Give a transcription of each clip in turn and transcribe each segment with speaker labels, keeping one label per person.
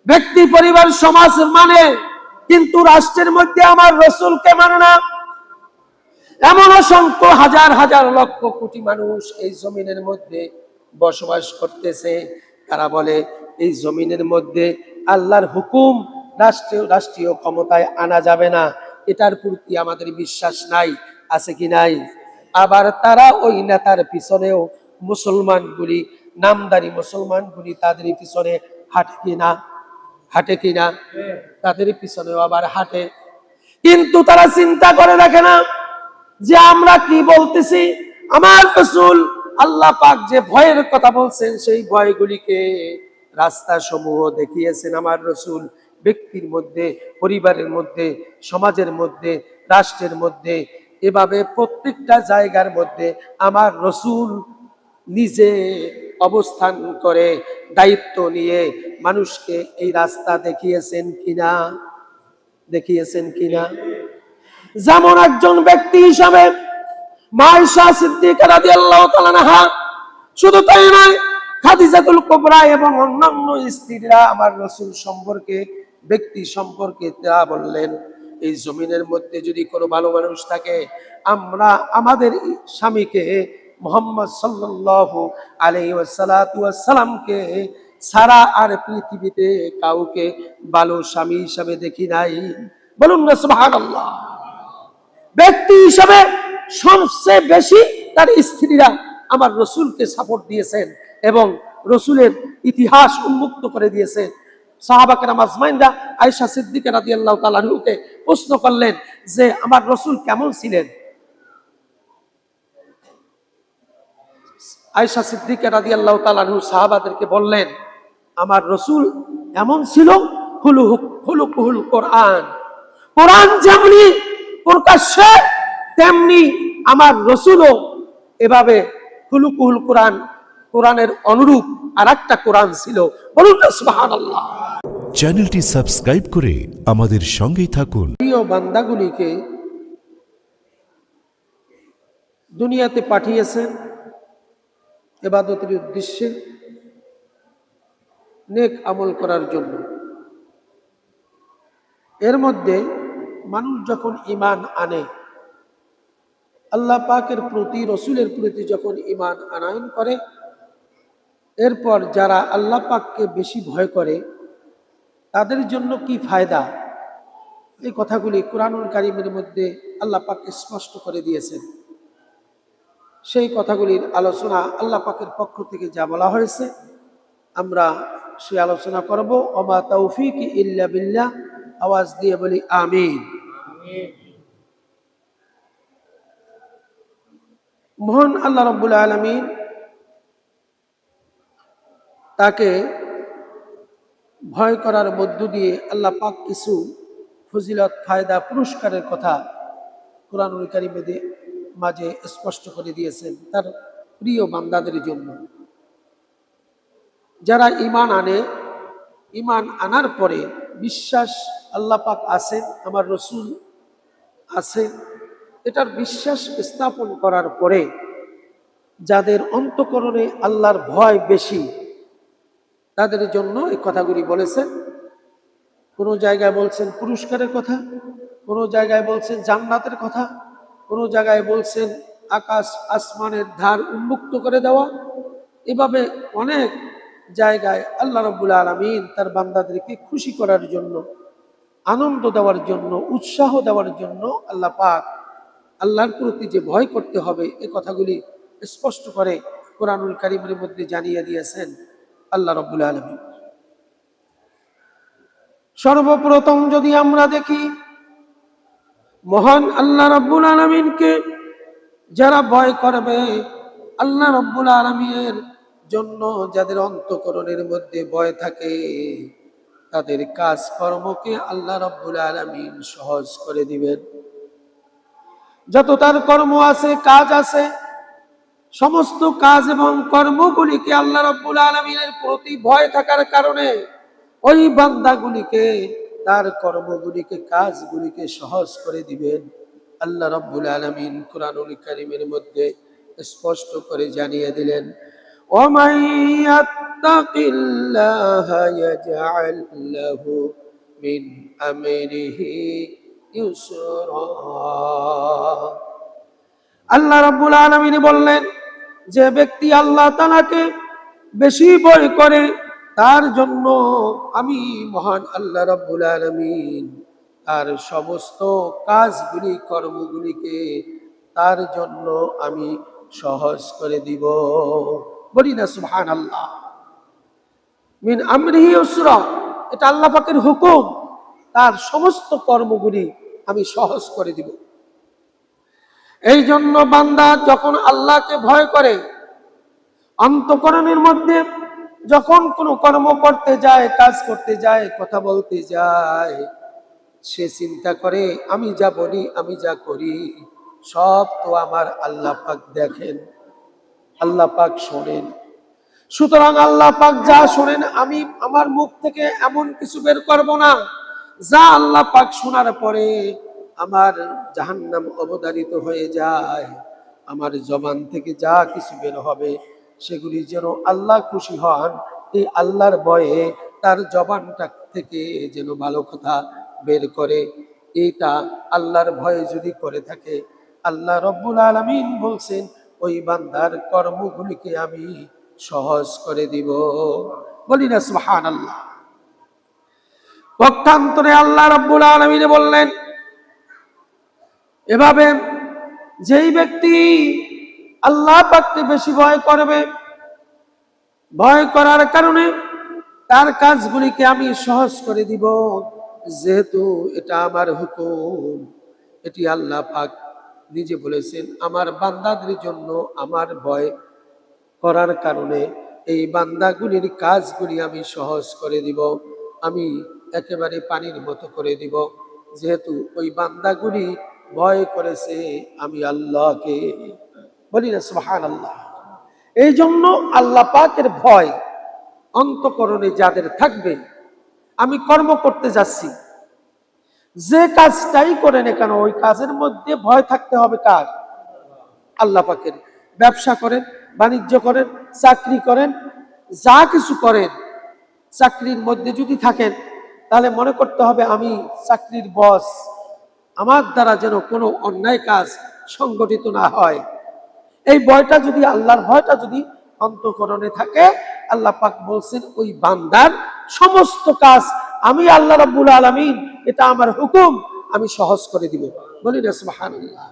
Speaker 1: ব্যক্তি, পরিবার, সমাজ মানে, কিন্তু রাষ্ট্রের মধ্যে আমার রসুলকে মানে না। এমন অসংখ্য হাজার হাজার লক্ষ কোটি মানুষ এই জমিনের মধ্যে বসবাস করতেছে, তারা বলে এই জমিনের মধ্যে আল্লাহর হুকুম রাষ্ট্রীয় ক্ষমতায় আনা যাবে না, এটার প্রতি আমাদের বিশ্বাস নাই, আছে কি নাই? আবার তারা ওই নেতার পিছনেও মুসলমানগুলি, নামদারি মুসলমানগুলি তাদের পিছনে হাঁটে কিনা? তাদের পিছনেও আবার হাঁটে, কিন্তু তারা চিন্তা করে দেখে না যে আমরা কি বলতেছি। আমার রাসূল আল্লাহ পাক যে ভয়ের কথা বলছেন, সেই ভয়গুলিকে রাস্তা সমূহ দেখিয়েছেন আমার রাসূল। ব্যক্তির মধ্যে, পরিবারের মধ্যে, সমাজের মধ্যে, রাষ্ট্রের মধ্যে, এভাবে প্রত্যেকটা জায়গার মধ্যে আমার রাসূল নিজে অবস্থান করে দায়িত্ব নিয়ে মানুষকে এই রাস্তা দেখিয়েছেন কিনা? যেমন একজন ব্যক্তি হিসাবে মা আয়েশা সিদ্দিকা রাদিয়াল্লাহু তাআলা আনহা, শুধু তাই নয়, খাদিজাতুল কুবরা এবং অন্যান্য স্ত্রীরা আমার রাসূল সম্পর্কে, ব্যক্তি সম্পর্কে তারা বললেন, এই জমিনের মধ্যে যদি কোনো ভালো মানুষ থাকে, আমরা আমাদের স্বামীকে মুহাম্মদ সাল্লাল্লাহু আলাইহি ওয়াসাল্লামকে ছাড়া আর পৃথিবীতে কাউকে ভালো স্বামী হিসাবে দেখি নাই। বলুন না সুবহানাল্লাহ। ব্যক্তি হিসাবে সবচেয়ে বেশি তার স্ত্রীরা আমার রসুলকে সাপোর্ট দিয়েছেন এবং রসুলের ইতিহাস উন্মুক্ত করে দিয়েছেন। সাহাবা কেরাম আজমাইনরা আয়েশা সিদ্দিকা রাদিয়াল্লাহু তাআলা আনহাকে প্রশ্ন করলেন যে আমার রসুল কেমন ছিলেন? আয়েশা সিদ্দিকা রাদিয়াল্লাহু তাআলা আনহা সাহাবাদেরকে বললেন, আমার রসুল এমন ছিল, খুলুকুল কোরআন, কোরআন যেমনি প্রকাশ্যে তেমনি আমার রসুলও এভাবে খুলুকুল কোরআন, কোরআনের অনুরূপ আরেকটা কোরআন ছিল। বলুন না সুবহানাল্লাহ।
Speaker 2: চ্যানেলটি সাবস্ক্রাইব করে আমাদের সঙ্গেই থাকুন।
Speaker 1: প্রিয় বান্দাগুলিকে দুনিয়াতে পাঠিয়েছেন ইবাদতের উদ্দেশ্যে, নেক আমল করার জন্য। এর মধ্যে মানুষ যখন ঈমান আনে, আল্লাহ পাকের প্রতি, রসুলের প্রতি যখন ঈমান আনয়ন করে, এরপর যারা আল্লাহ পাককে বেশি ভয় করে তাদের জন্য কি ফায়দা, এই কথাগুলি কুরআনুল কারীমের মধ্যে আল্লাহ পাক স্পষ্ট করে দিয়েছেন। সেই কথাগুলির আলোচনা আল্লাহ পাকের পক্ষ থেকে যা বলা হয়েছে আমরা সেই আলোচনা করব। ওমা তাওফীকি ইল্লা বিল্লাহ, আওয়াজ দিয়ে বলি আমিন। মহান আল্লাহ রাব্বুল আলামিন তাকে ভয় করার মধ্য দিয়ে আল্লাহ পাক কিছু ফজিলত, ফায়দা, পুরস্কারের কথা কুরআনুল কারীমের মাঝে স্পষ্ট করে দিয়েছেন তার প্রিয় বান্দাদের জন্য। যারা ঈমান আনে, ঈমান আনার পরে বিশ্বাস আল্লাহ পাক আছেন, আমার রসুল আছে, এটার বিশ্বাস স্থাপন করার পরে যাদের অন্তঃকরণে আল্লাহর ভয় বেশি, তাদের জন্য এই কথাগুলি বলেছেন। কোনো জায়গায় বলছেন পুরস্কারের কথা, কোনো জায়গায় বলছেন জান্নাতের কথা, কোনো জায়গায় বলছেন আকাশ আসমানের ধার উন্মুক্ত করে দেওয়া। এভাবে অনেক জায়গায় আল্লাহ রাব্বুল আলামিন তার বান্দাদেরকে খুশি করার জন্য, আনন্দ দেওয়ার জন্য, উৎসাহ দেওয়ার জন্য আল্লাহ পাক আল্লাহর প্রতি যে ভয় করতে হবে এই কথাগুলি স্পষ্ট করে কুরআনুল কারীমের মধ্যে জানিয়ে দিয়েছেন আল্লাহ রাব্বুল আলামিন। সর্বপ্রথম যদি আমরা দেখি, মহান আল্লাহ রাব্বুল আলামিনকে যারা ভয় করবে, আল্লাহ রাব্বুল আলামিনের জন্য যাদের অন্তঃকরণের মধ্যে ভয় থাকে, তাদের কাজকর্মকে আল্লাহ রাব্বুল আলামিন সহজ করে দিবেন। যত তার কর্ম আছে, কাজ আছে, সমস্ত কাজ এবং কর্মগুলিকে আল্লাহ রাব্বুল আলামিনের প্রতি ভয় থাকার কারণে ওই বান্দাগুলিকে, তার কর্মগুলিকে, কাজগুলিকে সহজ করে দিবেন। আল্লাহ রাব্বুল আলামিন কুরআনুল কারীমের মধ্যে স্পষ্ট করে জানিয়ে দিলেন, ومن يتق الله يجعل له من أمره يسرا আল্লাহ রাব্বুল আলামিন বললেন, যে ব্যক্তি আল্লাহ তাআলাকে বেশি ভয় করে তার জন্য আমি মহান আল্লাহ রাব্বুল আলামিন তার সমস্ত কাজগুলি কর্মগুলিকে তার জন্য আমি সহজ করে দিব। বলি না সুবহানাল্লাহ। মিন আমরিহি ইউসরা, এটা আল্লাহ পাকের হুকুম, তার সমস্ত কর্মগুলি আমি সহজ করে দিব। এই জন্য বান্দা যখন আল্লাহকে ভয় করে, অন্তঃকরণের মধ্যে যখন কোনো কর্ম করতে যায়, কাজ করতে যায়, কথা বলতে যায়, সে চিন্তা করে আমি যা বলি, আমি যা করি সব তো আমার আল্লাহ পাক দেখেন, আল্লাহ পাক শোনেন। সুতরাং আল্লাহ পাক যা শোনেন, আমি আমার মুখ থেকে এমন কিছু বের করব না যা আল্লাহ পাক শোনার পরে আমার জাহান্নাম অবধারিত হয়ে যায়। আমার জবান থেকে যা কিছু বের হবে সেগুলি যেন আল্লাহ খুশি হন, এই আল্লাহর ভয়ে তার জবানটা থেকে যেন ভালো কথা বের করে। এটা আল্লাহর ভয়ে যদি করে থাকে, আল্লাহ রব্বুল আলামিন বলছেন ওই বান্দার কর্মগুলিকে আমি সহজ করে দিব। বলি না সুবহানাল্লাহ। পক্ষান্তরে আল্লাহ রাব্বুল আলামিন বললেন, এভাবে যেই ব্যক্তি আল্লাহ পাককে বেশি ভয় করবে, ভয় করার কারণে তার কাজগুলিকে আমি সহজ করে দিব। যেহেতু এটা আমার হুকুম, এটি আল্লাহ পাক নিজে বলেছেন, আমার বান্দাদের জন্য আমার ভয় করার কারণে এই বান্দাগুলির কাজগুলি আমি সহজ করে দিব, আমি একেবারে পানির মতো করে দিব। যেহেতু ওই বান্দাগুলি ভয় করেছে আমি আল্লাহকে। বলি না সুবহানাল্লাহ। এই জন্য আল্লাহ পাকের ভয় অন্তঃকরণে যাদের থাকবে, আমি কর্ম করতে যাচ্ছি, যে কাজটাই করেন না কেন ওই কাজের মধ্যে ভয় থাকতে হবে কার? আল্লাহ পাকের। ব্যবসা করেন, বাণিজ্য করেন, চাকরি করেন, যা কিছু করেন, চাকরির মধ্যে যদি থাকেন তাহলে মনে করতে হবে আমি চাকরির বস, আমার দ্বারা যেন কোনো অন্যায় কাজ সংগঠিত না হয়। এই ভয়টা যদি, আল্লাহর ভয়টা যদি অন্তঃকরণে থাকে, আল্লাহ পাক বলছেন ওই বান্দার সমস্ত কাজ আমি আল্লাহ রাব্বুল আলামিন, এটা আমার হুকুম, আমি সহজ করে দিব। বলি না সুবহানাল্লাহ।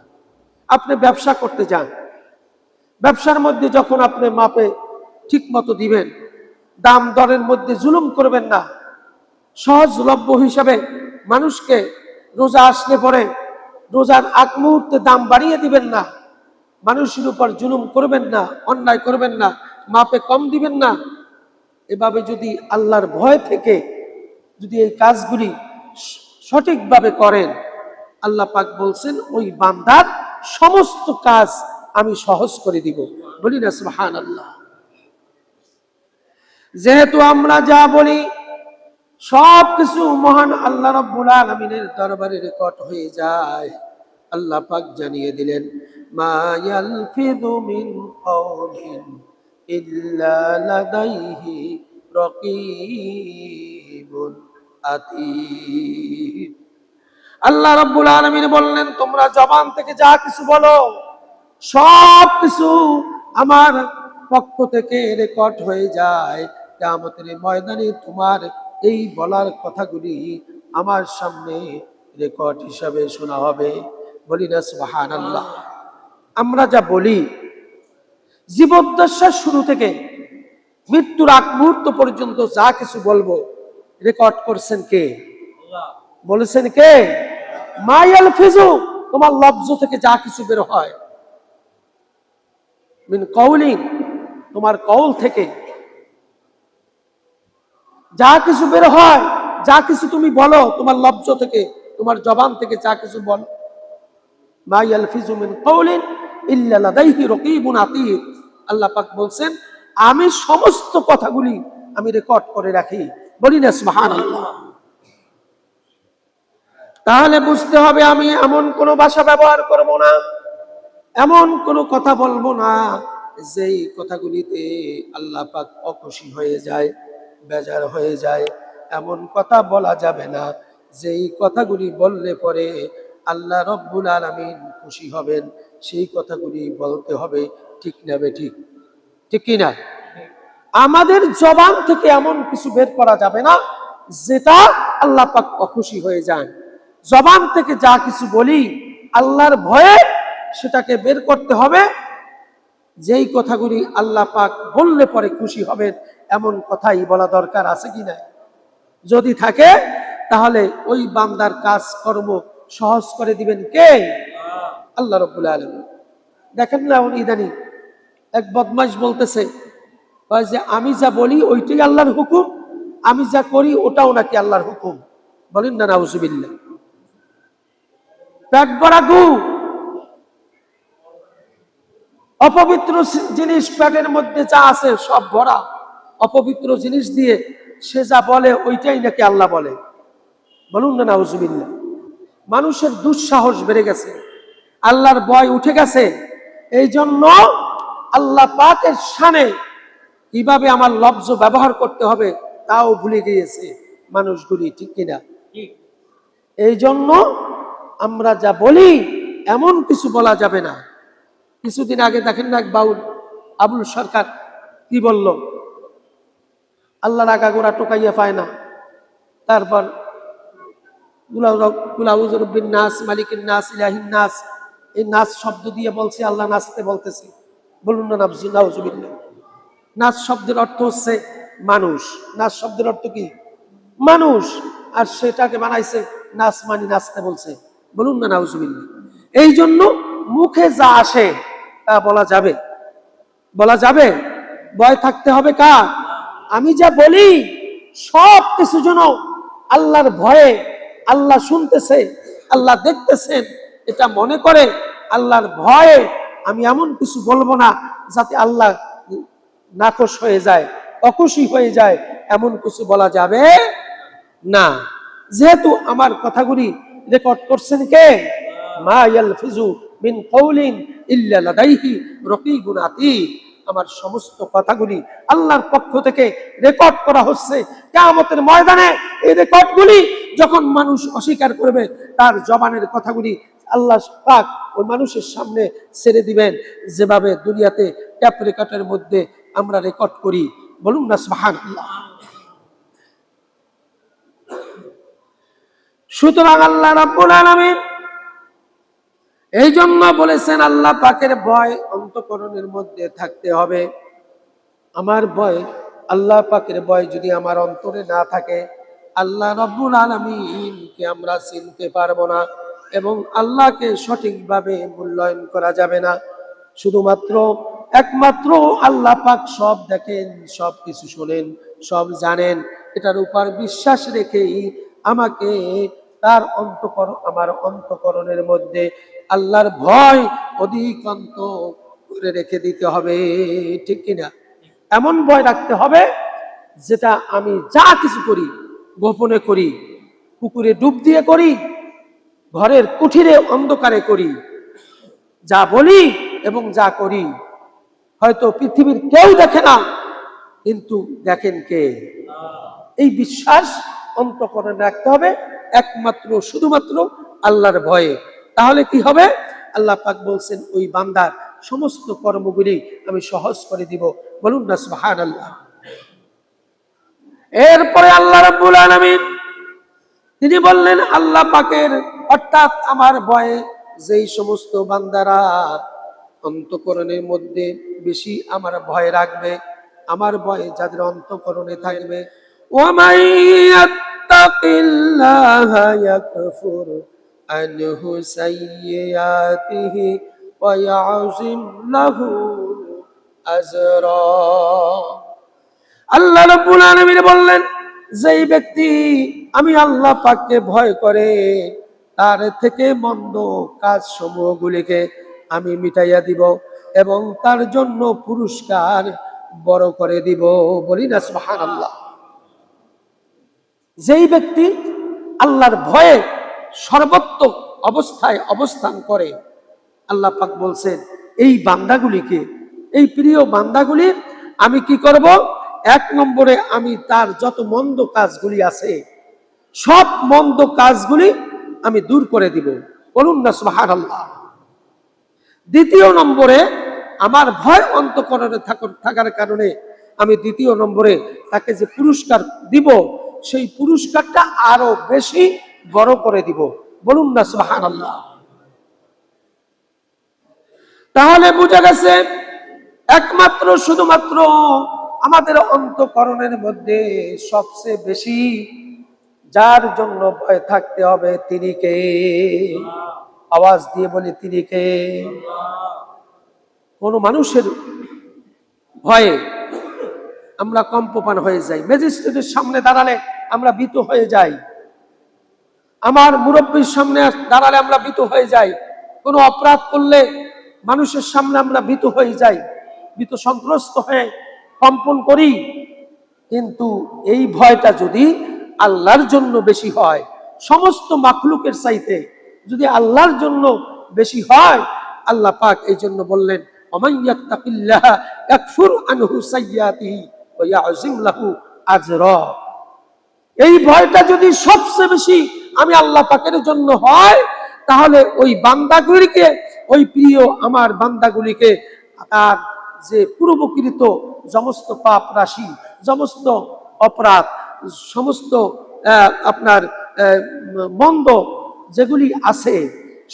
Speaker 1: আপনি ব্যবসা করতে যান, ব্যবসার মধ্যে যখন আপনি মাপে ঠিক মতো দিবেন, দাম দরের মধ্যে জুলুম করবেন না, সহজলভ্য হিসাবে মানুষকে রোজা আসলে পরে রোজার আগ মুহূর্তে দাম বাড়িয়ে দিবেন না, মানুষের উপর জুলুম করবেন না, অন্যায় করবেন না, মাপে কম দিবেন না। এভাবে যদি আল্লাহর ভয় থেকে যদি এই কাজগুলি সঠিকভাবে করেন, আল্লাহ পাক বলছেন ওই বান্দার সমস্ত কাজ আমি সহজ করে দিব। বলি না সুবহানাল্লাহ। যেহেতু আমরা যা বলি সব কিছু মহান আল্লাহ রাব্বুল আলামিনের দরবারে রেকর্ড হয়ে যায়। আল্লাহ পাক জানিয়ে দিলেন, মা ইয়ালফিযু মিন কাওলিন ইল্লা লাদাইহি রাকীবুন আতীদ। আল্লাহ রাব্বুল আলামিন বললেন, তোমরা জবান থেকে যা কিছু বলো সব কিছু আমার পক্ষ থেকে রেকর্ড হয়ে যায়। কিয়ামতের ময়দানে তোমার এই বলার কথাগুলি আমার সামনে রেকর্ড হিসাবে শোনা হবে। বলি না সুবহানাল্লাহ। আমরা যা বলি জীবদ্দশার শুরু থেকে মৃত্যুর আগ মুহূর্ত পর্যন্ত যা কিছু বলবো রেকর্ড করছেন কে? বলেছেন কে? মা ইয়ালফিযু, তোমার লফজ থেকে যা কিছু বের হয়, মিন কাওলিন, তোমার কওল থেকে যা কিছু বের হয়, যা কিছু তুমি বলো, তোমার লফজ থেকে, তোমার জবান থেকে যা কিছু বলো, মা ইয়ালফিযু মিন কাওলিন ইল্লা লাদাইহি রাকীবুন আতীদ। আল্লাহ পাক বলছেন আমি সমস্ত কথাগুলি আমি রেকর্ড করে রাখি। বলি না সুবহানাল্লাহ। তাহলে বুঝতে হবে আমি এমন কোনো ভাষা ব্যবহার করব না, এমন কোনো কথা বলবো না যেই কথাগুলিতে আল্লাহ পাক অখুশি হয়ে যায়, বেজার হয়ে যায়, এমন কথা বলা যাবে না যেই কথাগুলি বললে পরে আল্লাহ রব্বুল আলামিন খুশি হবেন। সেই কথাগুলি বলতে হবে, ঠিক না বেঠিক? ঠিক কি না? আমাদের জবান থেকে এমন কিছু বের করা যাবে না যেটা আল্লাহ পাক অখুশি হয়ে যান। জবান থেকে যা কিছু বলি আল্লাহর ভয়ে সেটাকে বের করতে হবে। যেই কথাগুলি আল্লাহ পাক বললে পরে খুশি হবেন এমন কথাই বলা দরকার আছে কিনা? যদি থাকে তাহলে ওই বান্দার কাজ কর্ম সহজ করে দিবেন কে? আল্লাহ রাব্বুল আলামিন। দেখেন না ইদানিং এক বদমাশ বলতেছে যে আমি যা বলি ওইটাই আল্লাহর হুকুম, আমি যা করি ওটাও নাকি আল্লাহর হুকুম। বলেন না নাউজুবিল্লাহ। পেট ভরা গু, অপবিত্র জিনিস পেটের মধ্যে যা আছে সব ভরা অপবিত্র জিনিস দিয়ে সে যা বলে ওইটাই নাকি আল্লাহ বলে। বলুন না নাউজুবিল্লাহ। মানুষের দুঃসাহস বেড়ে গেছে, আল্লাহর ভয় উঠে গেছে। এই জন্য আল্লাহ পাকের শানে কিভাবে আমার লফজ ব্যবহার করতে হবে তাও ভুলে গিয়েছে মানুষগুলি, ঠিক কিনা? এই জন্য আমরা যা বলি এমন কিছু বলা যাবে না। কিছুদিন আগে দেখেন না এক বাউল আবুল সরকার কি বলল, আল্লাহর আগাগোড়া টোকাইয়া পায় না, তারপর গুলাউজরুব্বিন নাস মালিকিন নাস ইলাহিন নাস, এই নাস শব্দ দিয়ে বলছে আল্লাহ নাচতে বলতেছে। বলুন না নাউজুবিল্লাহ। নাচ শব্দের অর্থ হচ্ছে মানুষ। নাচ শব্দের অর্থ কি? মানুষ। আর সেটাকে বানাইছে নাচ মানি নাচতে বলছে। বলুন না নাউজুবিল্লাহ। এই জন্য মুখে যা আসে তা বলা যাবে, বলা যাবে। ভয় থাকতে হবে কার? আমি যা বলি সব কিছু যেন আল্লাহর ভয়ে, আল্লাহ শুনতেছে, আল্লাহ দেখতেছেন এটা মনে করে আল্লাহর ভয়ে আমি এমন কিছু বলবো না যাতে আল্লাহ নাখোশ হয়ে যায়, অখুশি হয়ে যায়, এমন কিছু বলা যাবে না। যেহেতু আমার কথাগুলি রেকর্ড করছেন কে? মা ইয়ালফিজু মিন কাউলিন ইল্লা লাদাইহি রাকিবুন আতীদ। আমার সমস্ত কথাগুলি আল্লাহর পক্ষ থেকে রেকর্ড করা হচ্ছে। কিয়ামতের ময়দানে এই রেকর্ডগুলি যখন মানুষ অস্বীকার করবে তার জবানের কথাগুলি আল্লাহ পাক ওই মানুষের সামনে ছেড়ে দিবেন, যেভাবে দুনিয়াতে ট্যাপ রেকর্ডের মধ্যে আমরা রেকর্ড করি। বলুন না সুবহানাল্লাহ। সুতরাং আল্লাহ রাব্বুল আলামিন এই জন্য বলেছেন আল্লাহ পাকের ভয় অন্তঃকরণের মধ্যে থাকতে হবে। আমার ভয়, আল্লাহ পাকের ভয় যদি আমার অন্তরে না থাকে আল্লাহ রাব্বুল আলামিনকে আমরা চিনতে পারবো না এবং আল্লাহকে সঠিকভাবে মূল্যায়ন করা যাবে না। শুধুমাত্র একমাত্র আল্লাহ পাক সব দেখেন, সব কিছু শোনেন, সব জানেন, এটার উপর বিশ্বাস রেখেই আমাকে তার আমার অন্তঃকরণের মধ্যে আল্লাহর ভয় অধিকান্ত করে রেখে দিতে হবে, ঠিক কিনা? এমন ভয় রাখতে হবে যেটা আমি যা কিছু করি, গোপনে করি, পুকুরে ডুব দিয়ে করি, ঘরের কুঠিরে অন্ধকারে করি, যা বলি এবং যা করি হয়তো পৃথিবীর কেউ দেখে না, কিন্তু দেখেন কে? এই বিশ্বাস অন্তঃকরণে রাখতে হবে একমাত্র শুধুমাত্র আল্লাহর ভয়ে। তাহলে কি হবে? আল্লাহ পাক বলছেন ওই বান্দার সমস্ত কর্মগুলি আমি সহজ করে দিব। বলুন না সুবহানাল্লাহ। এরপরে আল্লাহ রাব্বুল আলামিন তিনি বললেন আল্লাহ পাকের অর্থাৎ আমার ভয়ে যেই সমস্ত বান্দারা অন্তঃকরণের মধ্যে বেশি আমার ভয় রাখবে, আমার ভয়ে যাদের অন্তঃকরণে থাকবে, ওয়ামাই ইয়াত্তাকিল্লাহা ইয়াকফুর আনহু সাইয়্যাতিহি ওয়া ইয়াযিম লাহু আজরা। আল্লাহ রাব্বুল আলামিন বললেন যেই ব্যক্তি আমি আল্লাহ পাককে ভয় করে তার থেকে মন্দ কাজ সমূহগুলিকে আমি মিটাইয়া দিব এবং তার জন্য পুরস্কার বড় করে দিব। বলি না সুবহানাল্লাহ। যেই ব্যক্তি আল্লাহর ভয়ে সর্বত্র অবস্থায় অবস্থান করে আল্লাহ পাক বলছেন এই বান্দাগুলিকে এই প্রিয় বান্দাগুলির আমি কি করব? এক নম্বরে আমি তার যত মন্দ কাজগুলি আছে সব মন্দ কাজগুলি আমি দূর করে দিব। বলুন না সুবহানাল্লাহ। দ্বিতীয় নম্বরে আমার ভয় অন্তঃকরণে থাকার কারণে আমি দ্বিতীয় নম্বরে তাকে যে পুরস্কার দিব সেই পুরস্কারটা আরো বেশি বড় করে দিব। বলুন না সুবহানাল্লাহ। তাহলে বোঝা গেছে একমাত্র শুধুমাত্র আমাদের অন্তঃকরণের মধ্যে সবচেয়ে বেশি যার জন্য ভয় থাকতে হবে তিনি কে? আওয়াজ দিয়ে বলি তিনি কে? কোন মানুষের ভয়ে আমরা কম্পমান হয়ে যাই, ম্যাজিস্ট্রেটের সামনে দাঁড়ালে আমরা ভীত হয়ে যাই, আমার মুরব্বীর সামনে দাঁড়ালে আমরা ভীত হয়ে যাই, কোনো অপরাধ করলে মানুষের সামনে আমরা ভীত হয়ে যাই, ভীত সন্ত্রস্ত হয়ে কম্পন করি। কিন্তু এই ভয়টা যদি আল্লাহর জন্য বেশি হয়, সমস্ত মাখলুকের চাইতে যদি আল্লাহর জন্য বেশি হয়, আল্লাহ পাক এই জন্য বললেন ওমান ইয়াত্তাকিল্লাহ ইয়াকফুর আনহু সাইয়্যাতিহি ওয়া ইয়াযিম লাহু আজরা। এই ভয়টা যদি সবচেয়ে বেশি আমি আল্লাহ পাকের জন্য হয়, তাহলে ওই বান্দাগুলিকে, ওই প্রিয় আমার বান্দাগুলিকে তার যে পূর্বকৃত সমস্ত পাপ রাশি, সমস্ত অপরাধ, সমস্ত আপনার মন্দ যেগুলি আছে,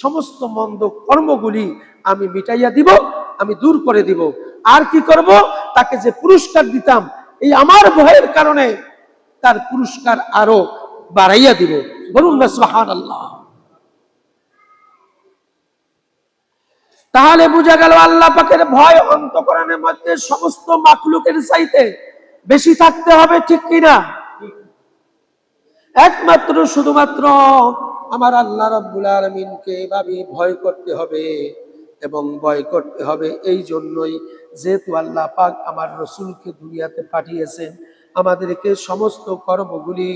Speaker 1: সমস্ত মন্দ কর্মগুলি আমি মিটাইয়া দিব, আমি দূর করে দিব। আর কি করব? তাকে যে পুরস্কার দিতাম এই আমার ভয়ের কারণে তার পুরস্কার আরো বাড়াইয়া দিব। বলুন না সুবহানাল্লাহ। তাহলে বোঝা গেল আল্লাহ পাকের ভয় অন্তঃকরণের মধ্যে সমস্ত মাখলুকের চাইতে বেশি থাকতে হবে, ঠিক কিনা? একমাত্র শুধুমাত্র আমার আল্লাহ রাব্বুল আলামিনকে এভাবে ভয় করতে হবে, এবং ভয় করতে হবে এই জন্যই যেহেতু আল্লাহ পাক আমার রসুলকে দুনিয়াতে পাঠিয়েছেন আমাদেরকে সমস্ত কর্মগুলি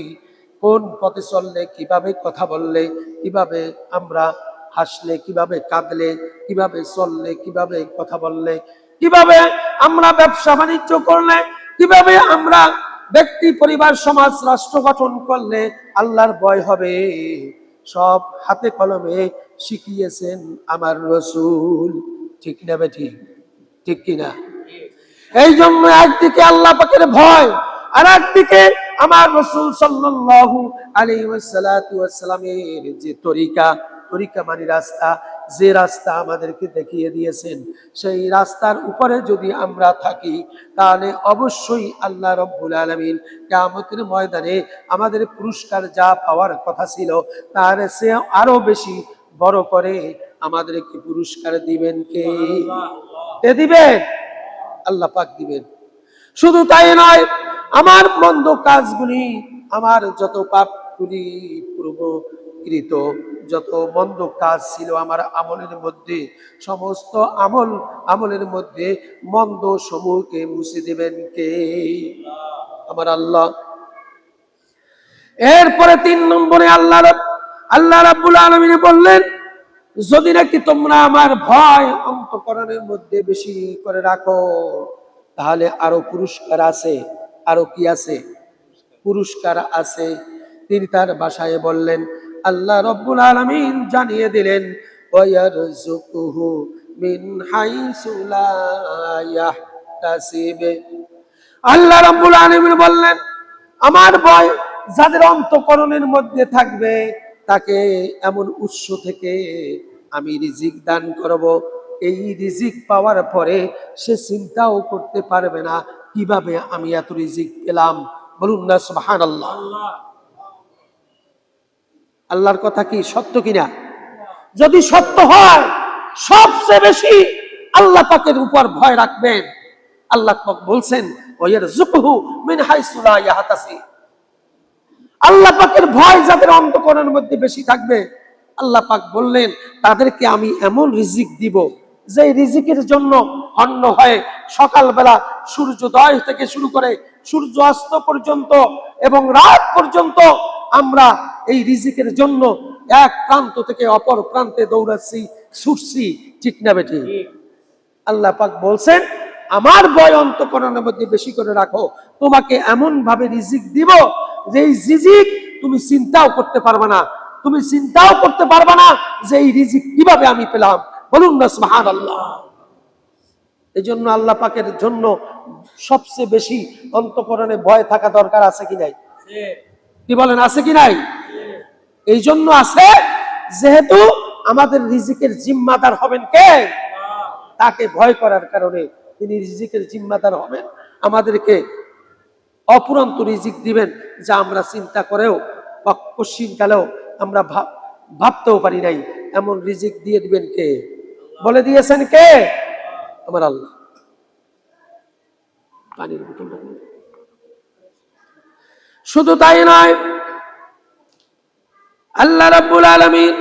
Speaker 1: কোন পথে চললে, কিভাবে কথা বললে, কিভাবে আমরা হাসলে, কিভাবে কাঁদলে, কিভাবে চললে, কিভাবে কথা বললে, কিভাবে আমরা ব্যবসা বাণিজ্য করলে, কিভাবে আমরা ব্যক্তি, পরিবার, সমাজ, রাষ্ট্র গঠন করলে আল্লাহর ভয় হবে, সব হাতে কলমে শিখিয়েছেন আমার রসুল। ঠিক না বেঠি? ঠিক কিনা? এই জন্য একদিকে আল্লাহ পাকের ভয়, আর একদিকে আমার রসুল সাল্লাল্লাহু আলাইহি ওয়াসাল্লামের যে তরিকা মানে রাস্তা, যে রাস্তা আমাদেরকে দেখিয়ে দিয়েছেন, সেই রাস্তার উপরে যদি আমরা থাকি তাহলে অবশ্যই আল্লাহ রাব্বুল আলামিন কিয়ামতের ময়দানে আমাদের পুরস্কার যা পাওয়ার কথা ছিল তার সে আরো বেশি বড় করে আমাদেরকে পুরস্কার দিবেন কে? কে দিবেন? আল্লাহ পাক দিবেন। শুধু তাই নয়, আমার মন্দ কাজগুলি, আমার যত পাপগুলি, পূর্বকৃত যত মন্দ কাজ ছিল আমার আমলের মধ্যে, সমস্ত আমলের মধ্যে মন্দ সমূহকে মুছে দিবেন কে? আমার আল্লাহ। এরপরে 3 নম্বরে আল্লাহ রাব্বুল আলামিন বললেন, যদি নাকি তোমরা আমার ভয় অন্তঃকরণের মধ্যে বেশি করে রাখো তাহলে আরো পুরস্কার আছে। আরো কি আছে? পুরস্কার আছে। তিনি তার ভাষায় বললেন, আল্লাহ রাব্বুল আলামিন জানিয়ে দিলেন ওয়ায়ারযুকুহু মিন হাইসু লা ইয়াহতাসিব। আল্লাহ রাব্বুল আলামিন বললেন, আমার ভয় যাদের অন্তঃকরণের মধ্যে থাকবে তাকে এমন উৎস থেকে আমি রিজিক দান করব, এই রিজিক পাওয়ার পরে সে চিন্তাও করতে পারবে না কিভাবে আমি এত রিজিক পেলাম। বলুন না সুবহানাল্লাহ। আল্লাহর কথা কি সত্য কিনা? যদি সত্য হয় সবচেয়ে বেশি আল্লাহ পাকের উপর ভয় রাখবেন। আল্লাহ পাক বলছেন ওয়ায়ারযুকুহু মিন হাইসু লা ইয়াহতাসিব। আল্লাহ পাকের ভয় যাদের অন্তঃকরণের মধ্যে বেশি থাকবে, আল্লাহ পাক বললেন তাদেরকে আমি এমন রিজিক দিব যে রিজিকের জন্য অন্ন হয় সকালবেলা সূর্যোদয় থেকে শুরু করে সূর্য অস্ত পর্যন্ত এবং রাত পর্যন্ত আমরা এই রিজিকের জন্য এক প্রান্ত থেকে অপর প্রান্তে দৌড়াচ্ছি, ছুটছি। ঠিক না বেটি? আল্লাহ পাক বলছেন আমার ভয় অন্তঃকরণের মধ্যে বেশি করে রাখো, তোমাকে এমন ভাবে রিজিক দিব যে এই রিজিক তুমি চিন্তাও করতে পারবে না, তুমি চিন্তাও করতে পারবে না যে এই রিজিক কিভাবে আমি পেলাম। বলুন না সুবহানাল্লাহ। এই জন্য আল্লাহ পাকের জন্য সবচেয়ে বেশি অন্তঃকরণে ভয় থাকা দরকার, আছে কি নাই? কি বলেন, আছে কি নাই? এই জন্য আছে, যেহেতু আমাদের রিজিকের জিম্মাদার হবেন কে? তাকে ভয় করার কারণে তিনি রিজিকের জিম্মাদার হবেন, আমাদেরকে অপুরন্ত রিজিক দিবেন যা আমরা চিন্তা করেও বা কশ্চিনকালেও আমরা ভাবতেও পারি নাই। এমন রিজিক দিয়ে দিবেন কে? বলে দিয়েছেন কে? আমার আল্লাহ। পানির বোতল। শুধু তাই নয়, আল্লাহ রাব্বুল আলামিন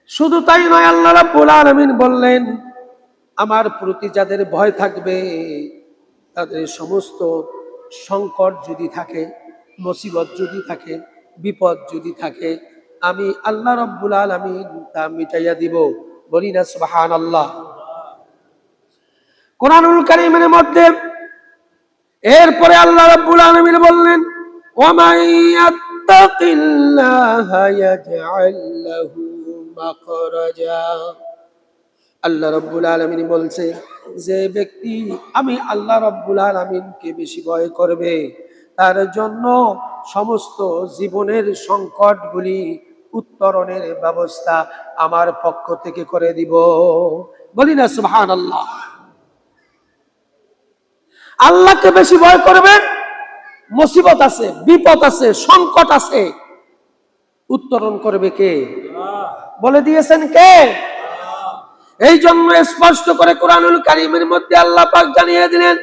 Speaker 1: শুধু তাই নয়, আল্লাহ রাব্বুল আলামিন বললেন, আমার প্রতি যাদের ভয় থাকবে, তাদের সমস্ত সংকট যদি থাকে, মুসিবত যদি থাকে, বিপদ যদি থাকে, আমি আল্লাহ রাব্বুল আলামিন তা মিটাইয়া দিব। বলি না সুবহানাল্লাহ। কোরআনুল কারীমের মধ্যে এরপরে আল্লাহ রাব্বুল আলামিন বললেন, ওয়া মান ইয়াত্তাকিল্লাহা ইয়াজআল লাহু মাখরাজা। আল্লাহ রাব্বুল আলামিন বলছে, যে ব্যক্তি আমি আল্লাহ রাব্বুল আলামিনকে বেশি ভয় করবে, তার জন্য সমস্ত জীবনের সংকটগুলি উত্তরণের ব্যবস্থা আমার পক্ষ থেকে করে দিব। বলি না সুবহানাল্লাহ। আল্লাহকে বেশি ভয় করবেন, মুসিবত আছে, বিপদ আছে, সংকট আছে, উত্তরণ করবে কে? বলে দিয়েছেন কে? এই জন্য স্পষ্ট করে কোরআনুল কারীমের মধ্যে আল্লাহ পাক জানিয়ে দিলেন,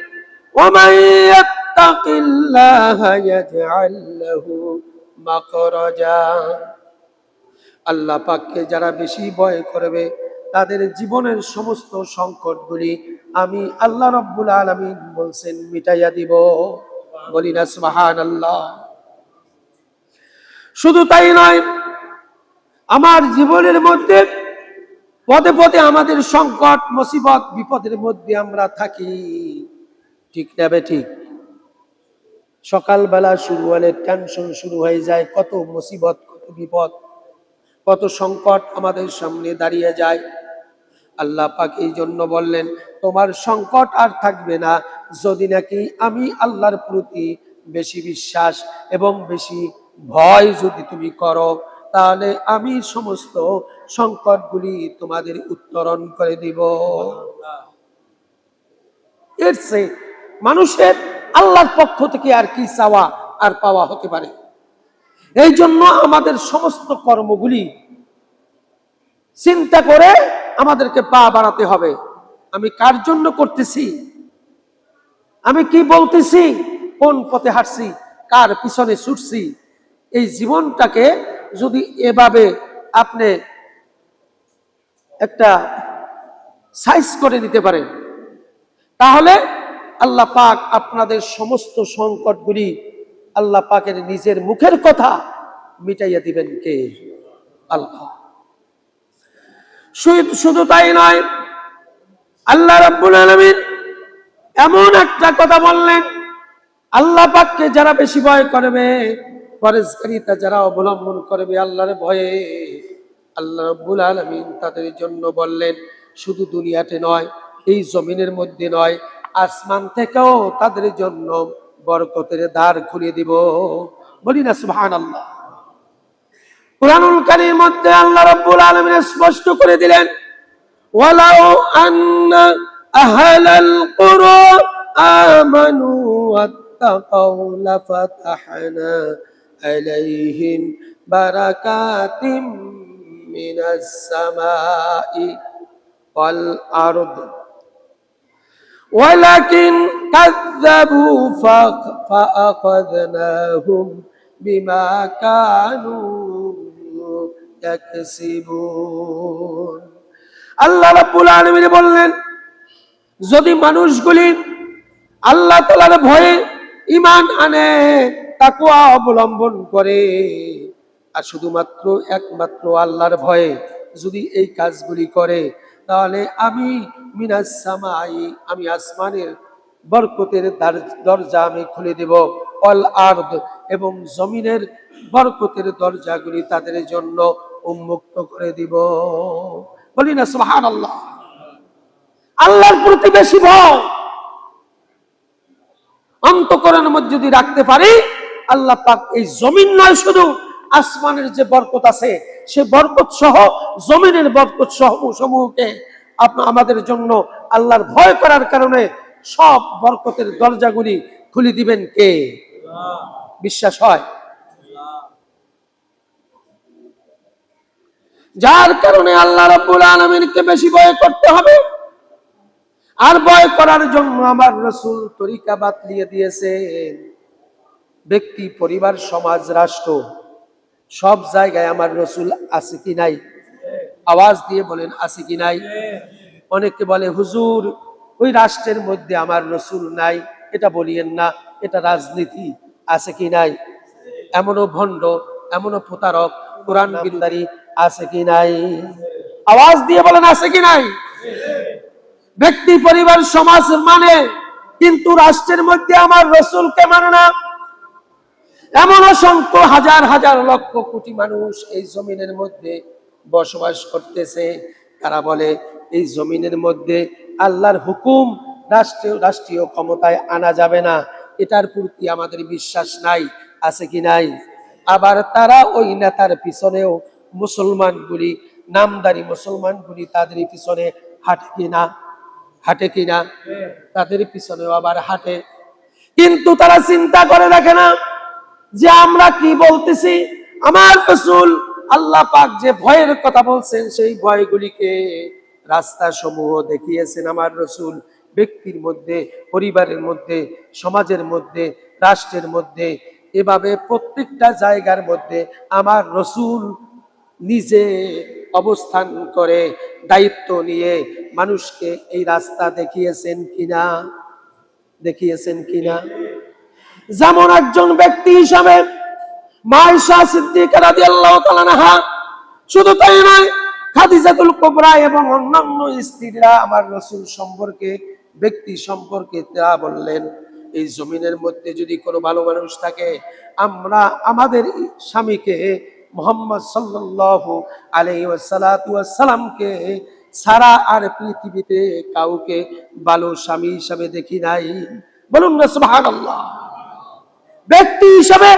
Speaker 1: ওয়া মান ইয়াত্তাকিল্লাহা ইয়াজআল লাহু মাখরাজা। আল্লাহ পাককে যারা বেশি ভয় করবে, তাদের জীবনের সমস্ত সংকটগুলি আমি আল্লাহ রাব্বুল আলামিন বলছেন মিটাইয়া দিব। বলি না সুবহানাল্লাহ। শুধু তাই নয়, আমার জীবনের মধ্যে পদে পদে আমাদের সংকট, মুসিবত, বিপদের মধ্যে আমরা থাকি, ঠিক না বেঠিক? সকালবেলা শুরু হলে টেনশন শুরু হয়ে যায়, কত মুসিবত, কত বিপদ, কত সংকট আমাদের সামনে দাঁড়িয়ে যায়। আল্লাহ পাক এই জন্য বললেন, তোমার সংকট আর থাকবে না যদি নাকি আমি আল্লাহর প্রতি বেশি বিশ্বাস এবং বেশি ভয় যদি তুমি করো, তাহলে আমি সমস্ত সংকটগুলি তোমাদের উত্তরণ করে দিব। এর চেয়ে মানুষের আল্লাহর পক্ষ থেকে আর কি চাওয়া আর পাওয়া হতে পারে? এই জন্য আমাদের সমস্ত কর্মগুলি চিন্তা করে আমাদেরকে পা বাড়াতে হবে। আমি কার জন্য করতেছি, আমি কি বলতেছি, কোন পথে হাঁটছি, কার পিছনে ছুটছি, এই জীবনটাকে যদি এভাবে আপনি একটা সাইজ করে নিতে পারেন, তাহলে আল্লাহ পাক আপনাদের সমস্ত সংকটগুলি আল্লাহ পাকের নিজের মুখের কথা মিটাইয়া দিবেন কে? আল্লাহ। শুধু তাই নয়, আল্লাহ রাব্বুল আলামিন এমন একটা কথা বললেন, আল্লাহ পাককে যারা বেশি ভয় করবে, পরহেজগারিতা যারা অবলম্বন করবে আল্লাহর ভয়ে, আল্লাহ রাব্বুল আলামিন তাদের জন্য বললেন, শুধু দুনিয়াতে নয়, এই জমিনের মধ্যে নয়, আসমান থেকেও তাদের জন্য বরকতের দ্বার খুলে দিব। বলি না সুবহানাল্লাহ। কুরআনুল কারীমের মধ্যে আল্লাহ রাব্বুল আলামিন স্পষ্ট করে দিলেন, ওয়ালাউ আন্না আহলাল কুরা আমানু ওয়াত্তাকাউ লাফাতাহনা আলাইহিম বারাকাতিম মিনাস সামাই ওয়াল আরদ ওয়ালাকিন কাযযাবু ফাআখাযনাহুম বিমা কানু ইয়াকসিবুন। আল্লাহ রাব্বুল আলামিন বললেন, যদি মানুষগুলি আল্লাহ তাআলার ভয়ে ঈমান আনে, তাকওয়া অবলম্বন করে, আর শুধুমাত্র একমাত্র আল্লাহর ভয়ে যদি এই কাজগুলি করে, তাহলে আমি মিনাস সামাই, আমি আসমানের বরকতের দরজা আমি খুলে দেব, অল আরদ, এবং জমিনের বরকতের দরজাগুলি তাদের জন্য উন্মুক্ত করে দিব। বলি না সুবহানাল্লাহ। আল্লাহর প্রতি বেশি ভয় অন্তঃকরণের মধ্যে যদি রাখতে পারি, আল্লাহ পাক এই জমিন নয়, শুধু আসমানের যে বরকত আছে সে বরকত সহ জমিনের বরকত সমূহকে আমাদের জন্য আল্লাহর ভয় করার কারণে সব বরকতের দরজাগুলি খুলে দিবেন কে? বিশ্বাস হয়? যার কারণে আল্লাহ রাব্বুল আলামিনকে বেশি ভয় করতে হবে। আর ভয় করার জন্য আমার রাসূল তরিকা বাতলিয়ে দিয়েছেন। ব্যক্তি, পরিবার, সমাজ, রাষ্ট্র, সব জায়গায় আমার রাসূল আছে কি নাই? আওয়াজ দিয়ে বলেন, আছে কি নাই? অনেকে বলে হুজুর ওই রাষ্ট্রের মধ্যে আমার রাসূল নাই, এটা বলিয়েন না, এটা রাজনীতি। আছে কি নাই? এমনও ভণ্ড, এমনও প্রতারক, কোরআন বিরোধী আছে কি নাই? আওয়াজ দিয়ে বলেন, আছে কি নাই? ব্যক্তি, পরিবার, সমাজ মানে, কিন্তু রাষ্ট্রের মধ্যে আমার রাসূলকে মানে না। এমন অসংখ্য হাজার হাজার লক্ষ কোটি মানুষ এই জমিনের মধ্যে বসবাস করতেছে, তারা বলে এই জমিনের মধ্যে আল্লাহর হুকুম রাষ্ট্রীয় ক্ষমতায় আনা যাবে না, এটার প্রতি আমাদের বিশ্বাস নাই। আছে কি নাই? আবার তারা ওই নেতার পিছনেও মুসলমানগুলি, নামদারি মুসলমানগুলি তাদের পিছনে হাঁটে কিনা? হাঁটে কিনা? তাদের পিছনেও আবার হাঁটে, কিন্তু তারা চিন্তা করে দেখে না যে আমরা কি বলতেছি। আমার রাসূল আল্লাহ পাক যে ভয়ের কথা বলছেন, সেই ভয়গুলিকে রাস্তা সমূহ দেখিয়েছেন আমার রাসূল। ব্যক্তির মধ্যে, পরিবারের মধ্যে, সমাজের মধ্যে, রাষ্ট্রের মধ্যে, এভাবে প্রত্যেকটা জায়গার মধ্যে আমার রাসূল নিজে অবস্থান করে দায়িত্ব নিয়ে মানুষকে এই রাস্তা দেখিয়েছেন কিনা? দেখিয়েছেন কিনা? যেমন একজন ব্যক্তি হিসাবে মা আয়েশা সিদ্দিকা রাদিয়াল্লাহু তাআলা আনহা, শুধু তাই নয়, খাদিজাতুল কুবরা এবং অন্যান্য স্ত্রীরা আমার রাসূল সম্পর্কে, ব্যক্তি সম্পর্কে তারা বললেন, এই জমিনের মধ্যে যদি কোনো ভালো মানুষ থাকে, আমরা আমাদের স্বামীকে মুহাম্মদ সাল্লাল্লাহু আলাইহি ওয়াসাল্লামকে ছাড়া আর পৃথিবীতে কাউকে ভালো স্বামী হিসাবে দেখি নাই। বলুন না সুবহানাল্লাহ। ব্যক্তি হিসাবে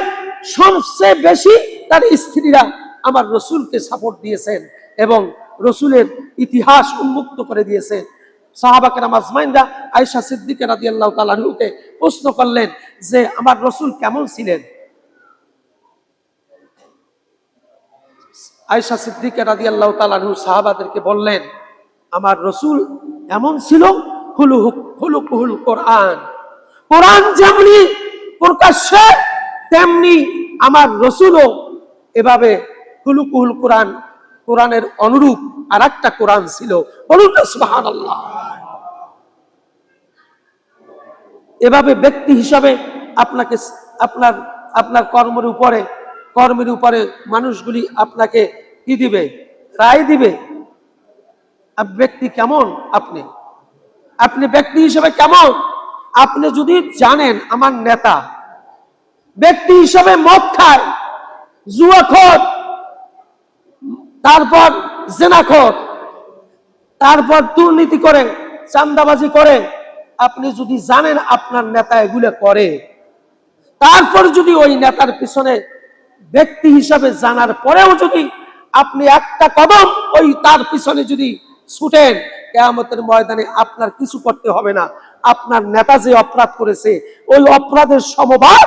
Speaker 1: সবচেয়ে বেশি তার স্ত্রীরা আমার রাসূলকে সাপোর্ট দিয়েছেন এবং রাসূলের ইতিহাস উন্মুক্ত করে দিয়েছেন। সাহাবা কেরাম আজমাইনরা আয়েশা সিদ্দিকা রাদিয়াল্লাহু তাআলা আনহাকে প্রশ্ন করলেন যে আমার রাসূল কেমন ছিলেন? আয়েশা সিদ্দিকা রাদিয়াল্লাহু তাআলা আনহু সাহাবাদেরকে বললেন, আমার রাসূল এমন ছিল, খুলুকুল কোরআন, কোরআন যেমনি প্রকাশ্যে তেমনি আমার রাসূলও এভাবে খুলুকুল কোরআন, কোরআনের অনুরূপ আর একটা কোরআন ছিল। বলুন না সুবহানাল্লাহ। এভাবে ব্যক্তি হিসাবে আপনাকে আপনার আপনার কর্মের উপরে মানুষগুলি আপনাকে কি দিবে? রায় দিবে। ব্যক্তি কেমন? আপনি ব্যক্তি হিসাবে কেমন? আপনি যদি জানেন আমার নেতা ব্যক্তি হিসাবে মদ খায়, জুয়াখোর, তারপর জেনাখোর, তারপর দুর্নীতি করে, চাঁদাবাজি করে, আপনি যদি জানেন আপনার নেতা এগুলো করে, তারপর যদি ওই নেতার পিছনে ব্যক্তি হিসাবে জানার পরেও যদি আপনি একটা কদম ওই তার পিছনে যদি ছুটেন, কিয়ামতের ময়দানে আপনার কিছু করতে হবে না। আপনার নেতা যে অপরাধ করেছে ওই অপরাধের সমভাগ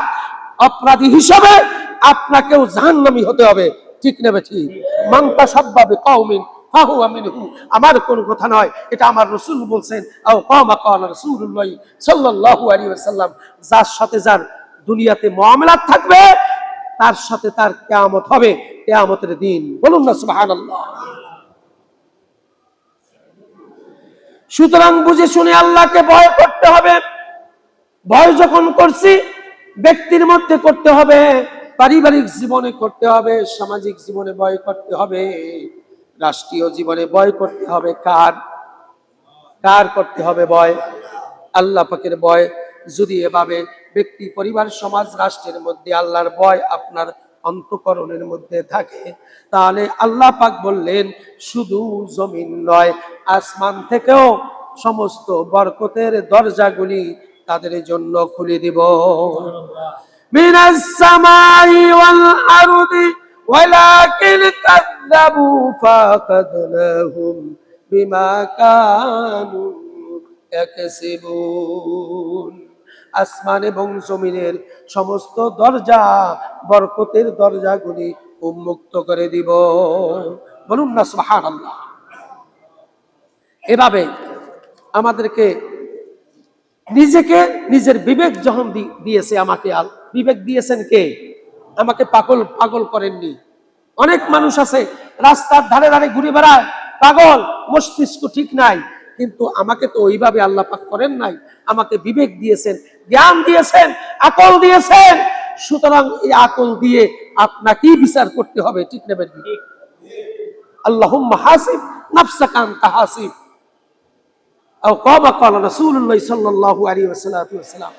Speaker 1: অপরাধী হিসাবে আপনাকেও জাহান্নামী হতে হবে। ঠিক নেবে? ঠিক। মান তাশাব্বাহা বিকওমিন ফাহুয়া মিনহুম। আমার কোন কথা নয়, এটা আমার রাসূল বলছেন। আও কামা ক্বালা রাসূলুল্লাহ সাল্লাল্লাহু আলাইহি ওয়াসাল্লাম, যার সাথে যার দুনিয়াতে মুআমালাত থাকবে তার সাথে তার কিয়ামত হবে, কিয়ামতের দিন। বলুন না সুবহানাল্লাহ। সুতরাং বুঝে শুনে আল্লাহকে ভয় করতে হবে। ভয় যখন করছি ব্যক্তির মধ্যে করতে হবে, পারিবারিক জীবনে করতে হবে, সামাজিক জীবনে ভয় করতে হবে, রাষ্ট্রীয় জীবনে ভয় করতে হবে। কার কার করতে হবে ভয়? আল্লাহ পাকের ভয়। যদি এভাবে ব্যক্তি, পরিবার, সমাজ, রাষ্ট্রের মধ্যে আল্লাহর ভয় আপনার অন্তঃকরণের মধ্যে থাকে, তাহলে আল্লাহ পাক বললেন শুধু জমিন নয়, আসমান থেকেও সমস্ত বরকতের দরজাগুলি তাদের জন্য খুলে দিব। মিনাস সামাই ওয়াল আরদি ওয়ালাকিন কাযযাবু ফাআখাযনাহুম বিমা কানু ইয়াকসিবুন। আসমান এবং জমিনের সমস্ত দরজা, বরকতের দরজাগুলি উন্মুক্ত করে দিব। বলুন না সুবহানাল্লাহ। এভাবে আমাদেরকে নিজেকে, নিজের বিবেক যখন দিয়েছে আমাকে, বিবেক দিয়েছেন কে? আমাকে পাগল পাগল করেননি। অনেক মানুষ আছে রাস্তার ধারে ধারে ঘুরে বেড়ায়, পাগল, মস্তিষ্ক ঠিক নাই, কিন্তু আমাকে তো ওইভাবে আল্লাহ পাক করেন নাই। আমাকে বিবেক দিয়েছেন, জ্ঞান দিয়েছেন, আকল দিয়েছেন। সুতরাং এই আকল দিয়ে আপনাকেই বিচার করতে হবে, ঠিক নেবেন? আল্লাহুম্মা হাসিব নাফসাকা আনতা হাসিব, আও কামা ক্বালা রাসূলুল্লাহ সাল্লাল্লাহু আলাইহি ওয়াসাল্লাম।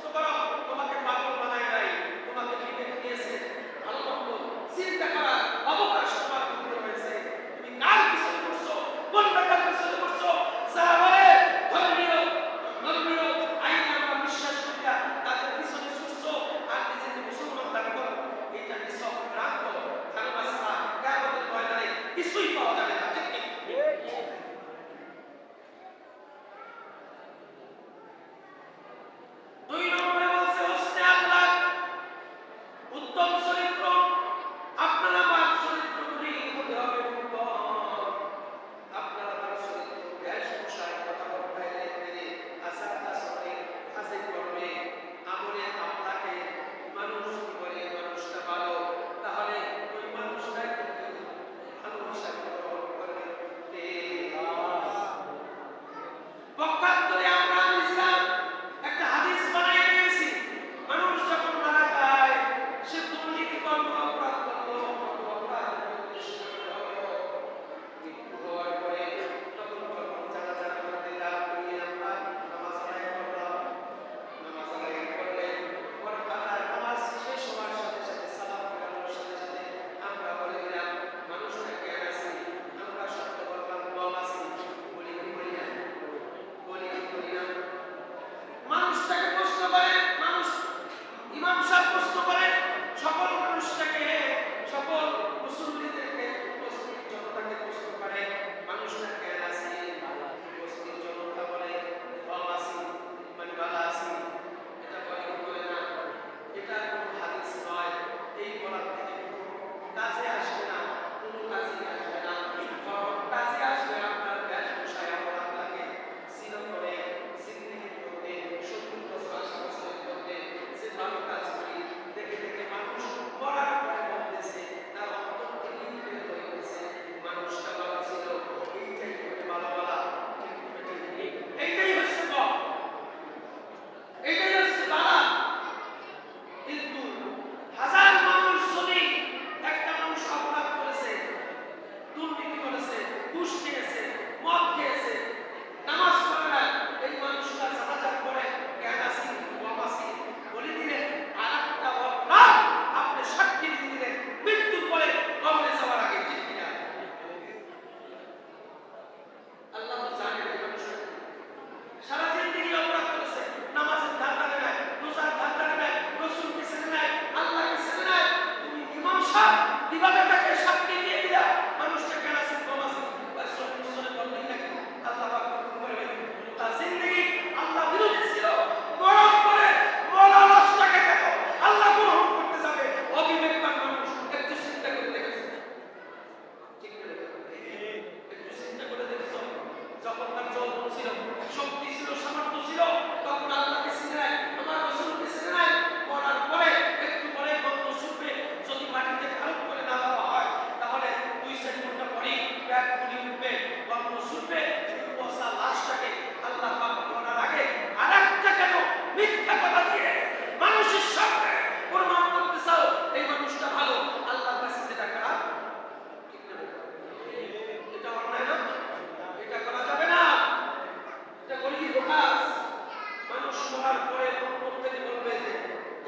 Speaker 1: শোনার পরে প্রত্যেকে বলবে যে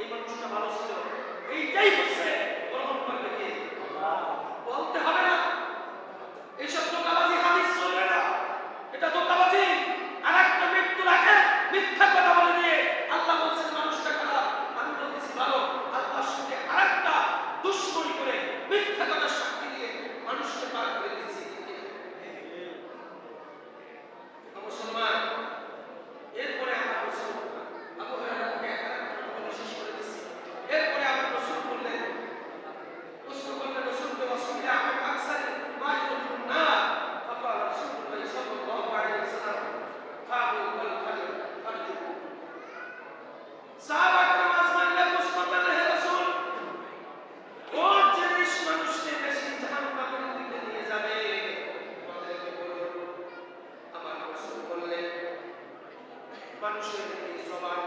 Speaker 1: এই মানুষটা ভালো ছিল, এইটাই হচ্ছে গ্রহণ করবে কে? বলতে হবে না। এইসব ধোঁকাবাজি হাদিস চলবে না, এটা ধোঁকাবাজি। আর একটা মৃত্যুর আগে মিথ্যা কথা বলে দিয়ে আল্লাহ বলছেন মানুষটা খারাপ, আমি বলতেছি ভালো। আল্লাহর সঙ্গে আরেকটা দুশ্মনী করে মিথ্যা কথার সাক্ষী দিয়ে মানুষকে পার করে দিচ্ছি। মুসলমান, এরপরে আমার রাসূল আবু হুরায়রাকে আরেকটা বলে শেষ করে দিচ্ছি। এরপরে আমার রাসূল বললেন, রাসূলকে ওয়াসফিয়া আমিন আকসার মা ইউদুন না ফাকাল রাসূলুল্লাহ সাল্লাল্লাহু আলাইহি ওয়াসাল্লাম কাবুল ওয়াল ফাজর ফারজু। সাহাবাকে নামাজ মানলে প্রশ্ন করলে, হে রাসূল, কোন জিনিস মানুষকে বেশি জাহান্নামের দিকে নিয়ে যাবে আমাদেরকে বলুন। আমার রাসূল বললেন, মানুষের এই জবান